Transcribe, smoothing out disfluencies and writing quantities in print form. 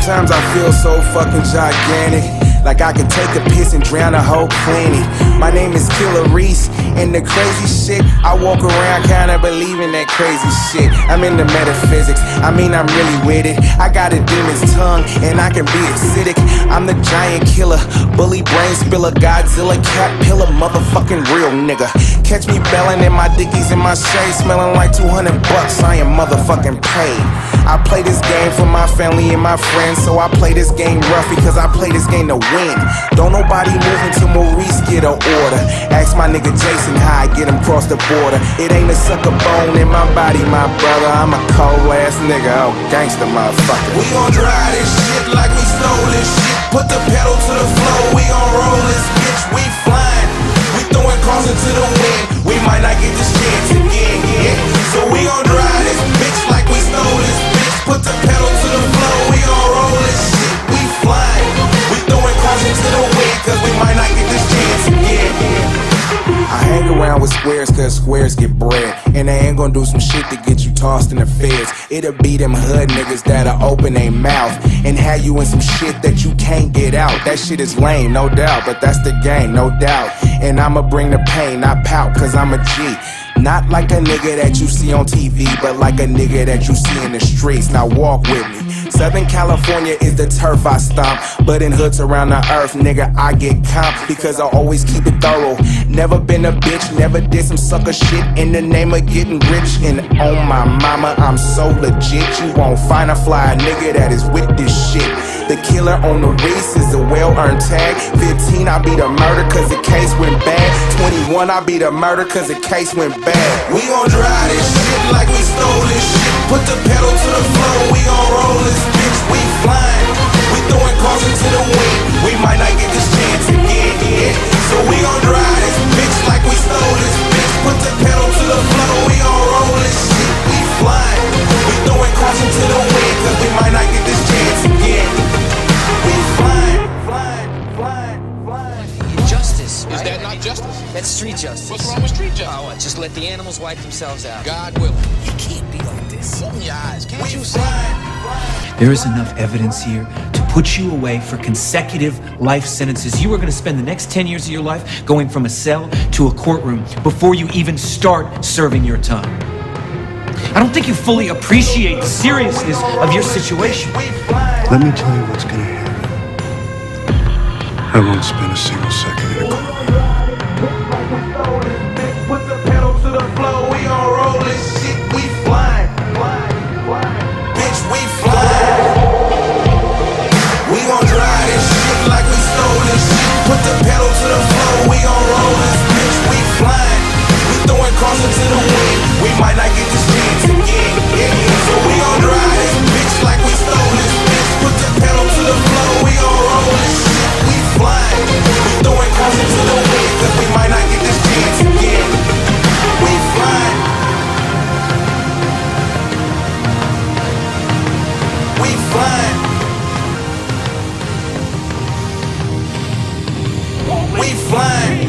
Sometimes I feel so fucking gigantic, like I could take a piss and drown a whole planet. My name is Killer Reese, and the crazy shit, I walk around kinda believing that crazy shit. I'm into metaphysics, I mean I'm really with it. I got a demon's tongue, and I can be acidic. I'm the giant killer, bully brain spiller, Godzilla, cat pillar, motherfucking real nigga. Catch me belling in my dickies in my shade, smelling like 200 bucks, I am motherfucking paid. I play this game for my family and my friends, so I play this game rough because I play this game to win. Don't nobody move until Maurice get an order. Ask my nigga Jason how I get him cross the border. It ain't a sucker bone in my body, my brother. I'm a cold ass nigga, oh gangster motherfucker. We gon' drive this shit like we stole this shit. Put the pedal to the floor, we gon' roll this bitch. We flying, we throwing caution to the wind. We might not get this chance again, yeah. So we gon' drive this bitch like we stole this bitch. Put the pedal to the floor, we gon' roll this shit. We flying, we throwing caution to the wind, cause we might not get this chance again, yeah. I hang around with squares cause squares get bread, and they ain't gonna do some shit to get you tossed in the feds. It'll be them hood niggas that'll open their mouth and have you in some shit that you can't get out. That shit is lame, no doubt, but that's the game, no doubt. And I'ma bring the pain, not pout, cause I'm a G. Not like a nigga that you see on TV, but like a nigga that you see in the streets. Now walk with me. Southern California is the turf I stomp, but in hoods around the earth, nigga, I get comp, because I always keep it thorough. Never been a bitch, never did some sucker shit in the name of getting rich. And on my mama, I'm so legit, you won't find a fly nigga that is with this shit. The killer on the Reese is a well-earned tag. 15, I be the murder cause the case went bad. 21, I be the murder cause the case went bad. We gon' drive this shit like we stole this shit. Put the pedal to the floor, we gon' roll this bitch. We flying, we throwing caution to the wind. We might not get this chance again, yeah. So we gon' drive this bitch like we stole this bitch. Put the pedal to the floor, we gon' roll this shit. We flying, we throwing caution to the wind, cause we might not get this chance again. We flying, flying, flying, flying. Justice. Is that not justice? That's street justice. What's wrong with street justice? Oh, what? Just let the animals wipe themselves out. God willing. You can't be like this. Open your eyes, can't you see? There is enough evidence here to put you away for consecutive life sentences. You are going to spend the next 10 years of your life going from a cell to a courtroom before you even start serving your time. I don't think you fully appreciate the seriousness of your situation. Let me tell you what's gonna happen. I won't spend a single second in a courtroom. Put the pedal to the floor, we gon' roll this shit. We flying, bitch, we flying. We gon' drive this shit like we stole this shit. Put the pedal to the floor, we gon' roll this bitch. We flying, we throwing caution to the wind. We might not get this chance again, yeah. So we gon' drive this bitch like we stole this bitch. Put the pedal to the floor, we gon' roll this shit. We flying, we throwing caution to the wind, cause we might not get this chance again. We flying, we flying, we flying.